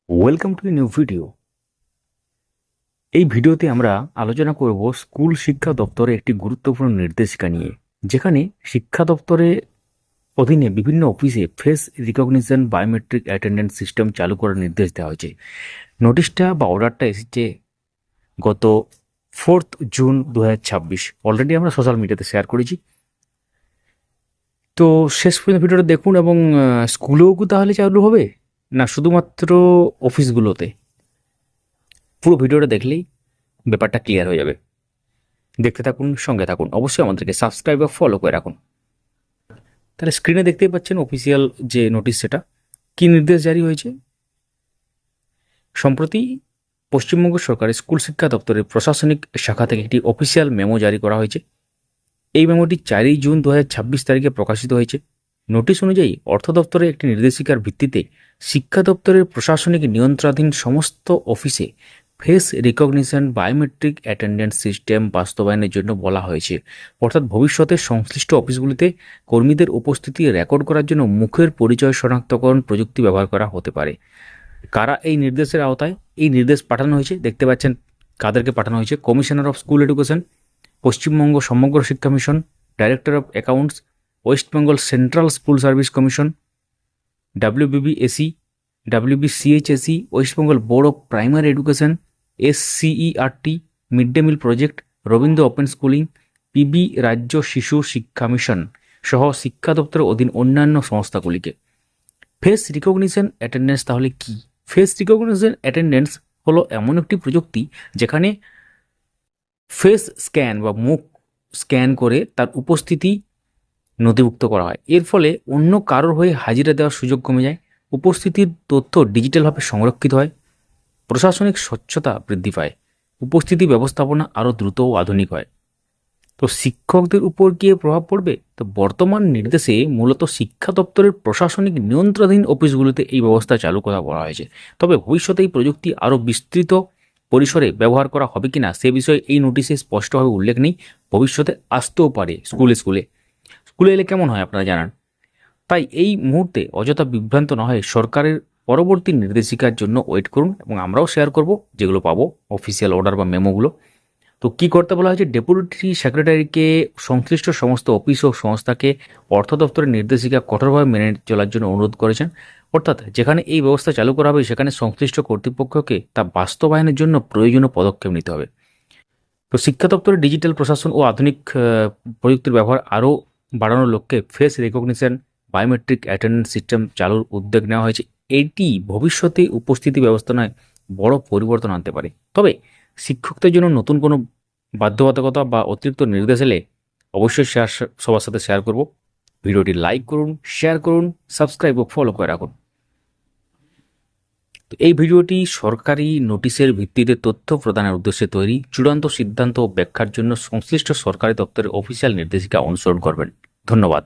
Welcome to new video. এই ভিডিওতে আমরা আলোচনা করব স্কুল শিক্ষা দপ্তরে একটি গুরুত্বপূর্ণ নির্দেশিকা নিয়ে, যেখানে শিক্ষা দপ্তরের অধীনে বিভিন্ন অফিসে face recognition biometric attendance system চালু করার নির্দেশ দেওয়া হয়েছে। নোটিশটা বা অর্ডারটা এসেছে গত 4 জুন 2026। অলরেডি আমরা সোশ্যাল মিডিয়াতে শেয়ার করেছি। তো শেষ পর্যন্ত ভিডিওটা দেখুন এবং স্কুলেও কি তাহলে চালু হবে না শুধুমাত্র অফিসগুলোতে? পুরো ভিডিওটা দেখলেই ব্যাপারটা ক্লিয়ার হয়ে যাবে। দেখতে থাকুন, সঙ্গে থাকুন, অবশ্যই আমাদেরকে সাবস্ক্রাইব বা ফলো করে রাখুন। তাহলে স্ক্রিনে দেখতেই পাচ্ছেন অফিসিয়াল যে নোটিশ, সেটা কি নির্দেশ জারি হয়েছে। সম্প্রতি পশ্চিমবঙ্গ সরকারের স্কুল শিক্ষা দপ্তরের প্রশাসনিক শাখা থেকে একটি অফিসিয়াল মেমো জারি করা হয়েছে। এই মেমোটি 4 জুন 2026 তারিখে প্রকাশিত হয়েছে। নোটিশ অনুযায়ী অর্থ দপ্তরের একটি নির্দেশিকার ভিত্তিতে শিক্ষা দপ্তরের প্রশাসনিক নিয়ন্ত্রণাধীন সমস্ত অফিসে face recognition biometric attendance system বাস্তবায়নের জন্য বলা হয়েছে। অর্থাৎ ভবিষ্যতে সংশ্লিষ্ট অফিসগুলিতে কর্মীদের উপস্থিতি রেকর্ড করার জন্য মুখের পরিচয় শনাক্তকরণ প্রযুক্তি ব্যবহার করা হতে পারে। কারা এই নির্দেশের আওতায়? এই নির্দেশ পাঠানো হয়েছে, দেখতে পাচ্ছেন কাদেরকে পাঠানো হয়েছে। Commissioner of school education, Paschimbanga সমগ্র শিক্ষা mission, director of accounts, West Bengal central school service commission, WBBSE, WBCHSE, West Bengal board of primary education, SCERT, mid day meal project, Rabindra open schooling, PB রাজ্য শিশু শিক্ষা মিশন সহ শিক্ষা দপ্তরের অধীন অন্যান্য সংস্থাগুলিকে। ফেস রিকগনিশন অ্যাটেন্ডেন্স তাহলে কি? ফেস রিকগনিশন অ্যাটেন্ডেন্স হলো এমন একটি প্রযুক্তি যেখানে ফেস স্ক্যান বা মুখ স্ক্যান করে তার উপস্থিতি নথিভুক্ত করা হয়। এর ফলে অন্য কারোর হয়ে হাজিরা দেওয়ার সুযোগ কমে যায়, উপস্থিতির তথ্য ডিজিটালভাবে সংরক্ষিত হয়, প্রশাসনিক স্বচ্ছতা বৃদ্ধি পায়, উপস্থিতি ব্যবস্থাপনা আরও দ্রুত ও আধুনিক হয়। তো শিক্ষকদের উপর কি এর প্রভাব পড়বে? তো বর্তমান নির্দেশে মূলত শিক্ষা দপ্তরের প্রশাসনিক নিয়ন্ত্রণাধীন অফিসগুলিতে এই ব্যবস্থা চালু করা বলা হয়েছে। তবে ভবিষ্যতে এই প্রযুক্তি আরও বিস্তৃত পরিসরে ব্যবহার করা হবে কিনা সে বিষয়ে এই নোটিশে স্পষ্টভাবে উল্লেখ নেই। ভবিষ্যতে আসতেও পারে স্কুলে এলে কেমন হয় আপনারা জানান। তাই এই মুহূর্তে অযথা বিভ্রান্ত না হয়ে সরকারের পরবর্তী নির্দেশিকার জন্য ওয়েট করুন, এবং আমরাও শেয়ার করব যেগুলো পাবো অফিসিয়াল অর্ডার বা মেমোগুলো। তো কী করতে বলা হয়েছে? ডেপুটি সেক্রেটারিকে সংশ্লিষ্ট সমস্ত অফিস ও সংস্থাকে অর্থ দপ্তরের নির্দেশিকা কঠোরভাবে মেনে চলার জন্য অনুরোধ করেছেন। অর্থাৎ যেখানে এই ব্যবস্থা চালু করা হবে সেখানে সংশ্লিষ্ট কর্তৃপক্ষকে তা বাস্তবায়নের জন্য প্রয়োজনীয় পদক্ষেপ নিতে হবে। তো শিক্ষা দপ্তরের ডিজিটাল প্রশাসন ও আধুনিক প্রযুক্তির ব্যবহার আরও বাড়ানোর লক্ষ্যে face recognition biometric attendance system চালুর উদ্যোগ নেওয়া হয়েছে। এটি ভবিষ্যতে উপস্থিতি ব্যবস্থাপনায় বড় পরিবর্তন আনতে পারে। তবে শিক্ষকদের জন্য নতুন কোনো বাধ্যবাধকতা বা অতিরিক্ত নির্দেশ এলে অবশ্যই সবার সাথে শেয়ার করব। ভিডিওটি লাইক করুন, শেয়ার করুন, সাবস্ক্রাইব ও ফলো করে রাখুন। তো এই ভিডিওটি সরকারি নোটিশের ভিত্তিতে তথ্য প্রদানের উদ্দেশ্যে তৈরি। চূড়ান্ত সিদ্ধান্ত ও ব্যাখ্যার জন্য সংশ্লিষ্ট সরকারি দপ্তরের অফিসিয়াল নির্দেশিকা অনুসরণ করবেন। ধন্যবাদ।